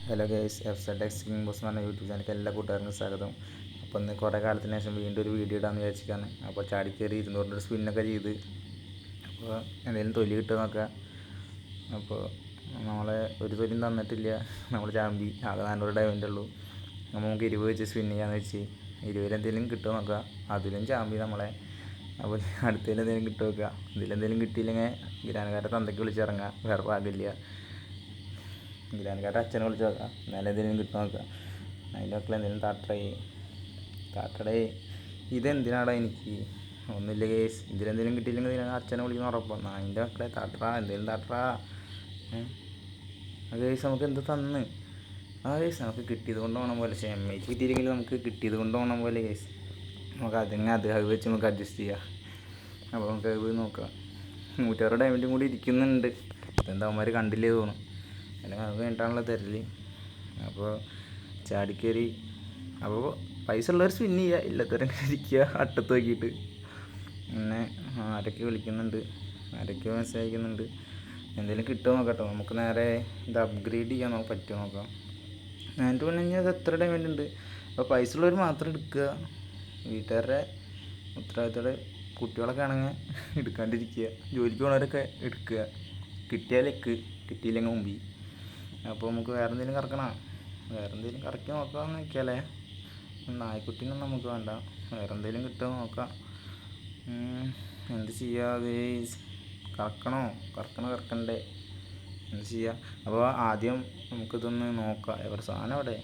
Hello guys, FZX king boss എന്ന് പറഞ്ഞ YouTube ചാനലിലേക്ക് എല്ലാ കൂട്ടുകാർക്കും സ്വാഗതം. അപ്പോൾ ഇന്ന് കുറേ കാലത്തിന് ശേഷം വീണ്ടും ഒരു വീഡിയോ ഇടാമെന്ന് വിചാരിച്ചിട്ടാണ്. അപ്പോൾ ചാടിക്കയറി 200 സ്പിന്നൊക്കെ ചെയ്ത് അപ്പോൾ എന്തെങ്കിലും തൊലി കിട്ടുക നോക്കുക. അപ്പോൾ നമ്മളെ ഒരു തൊലിയും തന്നിട്ടില്ല. നമ്മൾ ചാമ്പി ആകെ 400 ഡയമണ്ടേ ഉള്ളൂ. അപ്പോൾ നമുക്ക് 20 വെച്ച് സ്പിൻ ചെയ്യാമെന്ന് വെച്ച് 20 എന്തെങ്കിലും കിട്ടുക നോക്കുക. അതിലും ചാമ്പി നമ്മളെ. അപ്പോൾ അടുത്തതിൽ എന്തെങ്കിലും കിട്ടുക നോക്കുക. ഇതിലെന്തെങ്കിലും കിട്ടിയില്ലെങ്കിൽ ഗ്രാനക്കാരുടെ തന്തയ്ക്ക് വിളിച്ചിറങ്ങുക. വേറെ പാകില്ല. ഗ്രാനക്കാരുടെ അച്ഛനെ വിളിച്ച് നോക്കാം. എന്നാലും എന്തെങ്കിലും കിട്ടും നോക്കുക. അതിൻ്റെ മക്കൾ എന്തെങ്കിലും താട്ടടേ ഇതെന്തിനാടാ എനിക്ക് ഒന്നുമില്ല കേസ്. ഇതിലെന്തെങ്കിലും കിട്ടിയില്ലെങ്കിൽ ഇതിനെ അച്ഛനെ വിളിക്കുന്ന ഉറപ്പാണ്. അതിൻ്റെ മക്കളെ താട്ടറാ, എന്തെങ്കിലും താട്ടറാ. ആ കേസ് നമുക്ക് എന്ത് തന്ന് ആ കേസ് നമുക്ക് കിട്ടിയത് കൊണ്ട് പോകണം പോലെ. MH കിട്ടിയില്ലെങ്കിൽ നമുക്ക് കിട്ടിയത് കൊണ്ട് പോകണം പോലെ കേസ്. നമുക്ക് അത് വെച്ച് നമുക്ക് അഡ്ജസ്റ്റ് ചെയ്യാം. അപ്പോൾ നമുക്ക് അത് നോക്കാം. 160 ഡയമണ്ടും കൂടി ഇരിക്കുന്നുണ്ട്. ഇതെന്താ അവന്മാർ കണ്ടില്ലേ തോന്നും. അല്ലെങ്കിൽ അത് വേണ്ടിട്ടാണല്ലോ തരല്. അപ്പോൾ ചാടിക്കയറി. അപ്പോൾ പൈസ ഉള്ളവർ സ്പിൻ ചെയ്യുക, ഇല്ലാത്തവരങ്ങനെ ഇരിക്കുക അട്ടത്ത് നോക്കിയിട്ട്. പിന്നെ ആരൊക്കെ വിളിക്കുന്നുണ്ട്, ആരൊക്കെ മെസ്സേജ് അയക്കുന്നുണ്ട്. എന്തെങ്കിലും കിട്ടുമോ നോക്കട്ടോ. നമുക്ക് നേരെ ഇത് അപ്ഗ്രേഡ് ചെയ്യാൻ പറ്റുമോ നോക്കാം. എന്നിട്ട് പിന്നെ ഇനി അത് എത്ര ഡയമണ്ട് ഉണ്ട്. അപ്പോൾ പൈസ ഉള്ളവർ മാത്രം എടുക്കുക. വീട്ടുകാരുടെ ഉത്തരവാദിത്തോടെ കുട്ടികളൊക്കെ ആണെങ്കിൽ എടുക്കാണ്ടിരിക്കുക. ജോലിക്ക് പോകണവരൊക്കെ എടുക്കുക. കിട്ടിയാലേക്ക്, കിട്ടിയില്ലെങ്കിൽ മുമ്പി. അപ്പോൾ നമുക്ക് വേറെ എന്തെങ്കിലും കറക്കി നോക്കാമെന്ന് വെക്കാല്ലേ. നായ്ക്കുട്ടീനൊന്നും നമുക്ക് വേണ്ട. വേറെ എന്തെങ്കിലും കിട്ടുമോ നോക്കാം. എന്ത് ചെയ്യുക, കറക്കണ്ടേ, എന്ത് ചെയ്യുക. അപ്പോൾ ആദ്യം നമുക്കിതൊന്ന് നോക്കാം. എവിടെ സാധനം അവിടെ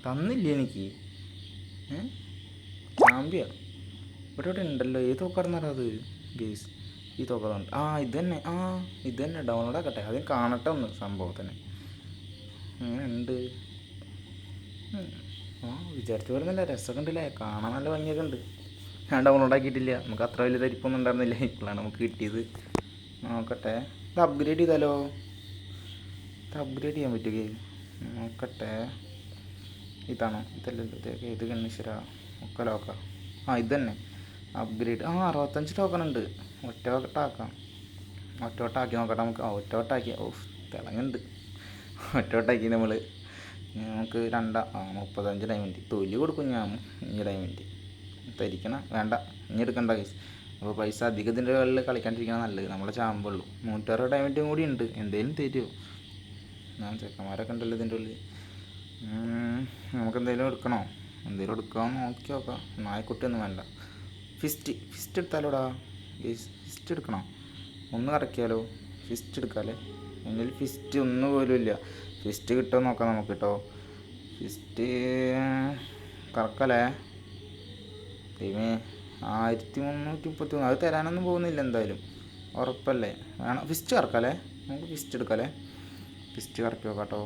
തന്നില്ല എനിക്ക്. ചാമ്പ്യ ഇവിടെ ഉണ്ടല്ലോ. ഏത് നോക്കാറുന്നറിയാം അത് ഗേസ്. ഈ തോക്കുന്നുണ്ട്. ഇത് തന്നെ ഡൗൺലോഡ് ആക്കട്ടെ. ആദ്യം കാണട്ടെ ഒന്ന് സംഭവത്തിന് അങ്ങനെ ഉണ്ട്. വിചാരിച്ച പോലെ നല്ല രസമൊക്കെ ഉണ്ടല്ലേ, കാണാൻ നല്ല ഭംഗിയൊക്കെ ഉണ്ട്. ഞാൻ ഡൗൺലോഡ് ആക്കിയിട്ടില്ല. നമുക്ക് അത്ര വലിയ തരിപ്പൊന്നും ഉണ്ടായിരുന്നില്ല. ഇപ്പോഴാണ് നമുക്ക് കിട്ടിയത്. നോക്കട്ടെ. ഇത് അപ്ഗ്രേഡ് ചെയ്താലോ. ഇത് അപ്ഗ്രേഡ് ചെയ്യാൻ പറ്റുകയെ. നോക്കട്ടെ. ഇതാണോ? ഇതല്ലല്ലോ. ഇതൊക്കെ ഇത് കണ്ണീശ്വര ഒക്കെ ലോക്കാം. ഇത് തന്നെ അപ്ഗ്രേഡ്. 65 ടോക്കൺ ഉണ്ട്. ഒറ്റവട്ടാക്കി നോക്കട്ടെ നമുക്ക്. ഒറ്റവട്ടാക്കി തിളങ്ങുന്നുണ്ട്. ഒറ്റവട്ടാക്കി നമ്മൾ. നമുക്ക് 35 ഡയമണ്ട് തൊലി കൊടുക്കും ഞാൻ. ഈ ഡയമണ്ട് തരിക്കണം വേണ്ട, ഇനി എടുക്കണ്ട കേസ്. അപ്പോൾ പൈസ അധികത്തിൻ്റെ കളിൽ കളിക്കാണ്ടിരിക്കണം നല്ലത്. നമ്മളെ ചാമ്പുള്ളൂ. 160 ഡയമണ്ടും കൂടി ഉണ്ട്. എന്തെങ്കിലും തരുമോ? ഞാൻ ചെക്കന്മാരൊക്കെ ഉണ്ടല്ലോ ഇതിൻ്റെ ഉള്ളിൽ. നമുക്ക് എന്തെങ്കിലും എടുക്കണോ? എന്തെങ്കിലും എടുക്കാമെന്ന് നോക്കി നോക്കാം. നായ്ക്കുട്ടിയൊന്നും വേണ്ട. ഫിസ്റ്റ് എടുത്താലോടാ. ഫിസ്റ്റ് എടുക്കണോ? ഒന്ന് കറക്കിയാലോ. ഫിസ്റ്റ് എടുക്കാമല്ലേ. എൻ്റെ ഫിസ്റ്റ് ഒന്നും പോലും ഇല്ല. ഫിസ്റ്റ് കിട്ടുമോ നോക്കാം നമുക്ക് കേട്ടോ. ഫിസ്റ്റ് കറക്കല്ലേ. 1333. അത് തരാനൊന്നും പോകുന്നില്ല എന്തായാലും. ഉറപ്പല്ലേ? വേണം. ഫിസ്റ്റ് കറക്കാമല്ലേ. നമുക്ക് ഫിസ്റ്റ് എടുക്കാമല്ലേ. ഫിസ്റ്റ് കറക്കി നോക്കാം കേട്ടോ.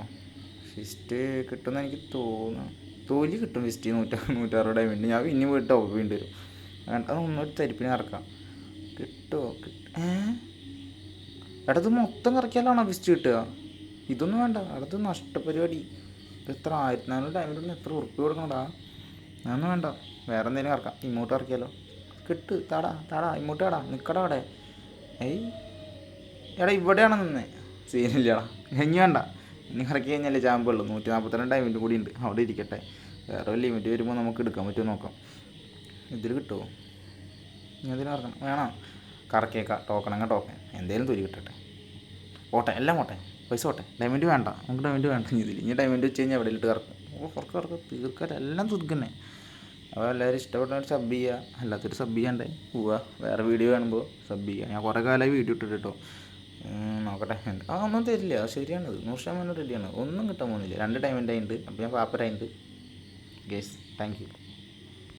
ഫിസ്റ്റ് കിട്ടുമെന്ന് എനിക്ക് തോന്നുന്നു. തൊലി കിട്ടും ഫിസ്റ്റ്. 160 ഡയമണ്ട്. ഞാൻ പിന്നെ പോയിട്ട് വീണ്ടും വരും. അതൊന്നൊരു തരിപ്പിന് കറക്കാം. കിട്ടുമോ? ഇടത് മൊത്തം കറക്കിയാലാണോ ഫിസ്റ്റ് കിട്ടുക? ഇതൊന്നും വേണ്ട. അടുത്ത് നഷ്ടപരിപാടി. എത്ര 1400 ഡയമണ്ടിന് എത്ര ഉറുപ്പ് കൊടുക്കണടാ. അതൊന്നും വേണ്ട. വേറെ എന്തെങ്കിലും കറക്കാം. ഇങ്ങോട്ട് കറക്കിയാലോ. താടാ ഇങ്ങോട്ട് നിൽക്കടാ അവിടെ. എടാ ഇവിടെയാണ് നിന്നേ. സീനില്ലടാ. ഇനി വേണ്ട. ഇനി കറക്കി കഴിഞ്ഞാലേ ചാമ്പുള്ളൂ. 142 ഡയമണ്ട് കൂടി ഉണ്ട്. അവിടെ ഇരിക്കട്ടെ. വേറെ ലിമിറ്റ് വരുമ്പോൾ നമുക്ക് എടുക്കാൻ പറ്റുമോ നോക്കാം. ഇതിൽ കിട്ടുമോ? ഇനി അതിന് കറക്കണം. വേണം. കറക്കിയേക്കാം. ടോക്കൺ എന്തെങ്കിലും തൊലി കിട്ടട്ടെ. എല്ലാം പൈസ ഡയമണ്ട് വേണ്ട. നമുക്ക് ഡയമണ്ട് വേണ്ട. ഇനി ഡയമണ്ട് വെച്ച് കഴിഞ്ഞാൽ എവിടെ ഇട്ട് കറക്കും. തീർക്കാൻ എല്ലാം തുറക്കന്നെ. അപ്പോൾ എല്ലാവരും ഇഷ്ടപ്പെട്ടവർ സബ് ചെയ്യുക. അല്ലാത്തൊരു സബ് ചെയ്യാണ്ടേ പോവുക. വേറെ വീഡിയോ കാണുമ്പോൾ സബ് ചെയ്യുക. ഞാൻ കുറേ കാലമായി വീഡിയോ ഇട്ടിട്ട് കേട്ടോ. നോക്കട്ടെ. ഒന്നും തരില്ല. ശരിയാണത്. 100% റെഡിയാണ്. ഒന്നും കിട്ടാൻ പോകുന്നില്ല. 2 ഡയമണ്ട് ആയിട്ടുണ്ട്. അപ്പോൾ ഞാൻ പാപ്പരായിട്ടുണ്ട് ഗേസ്. Thank you.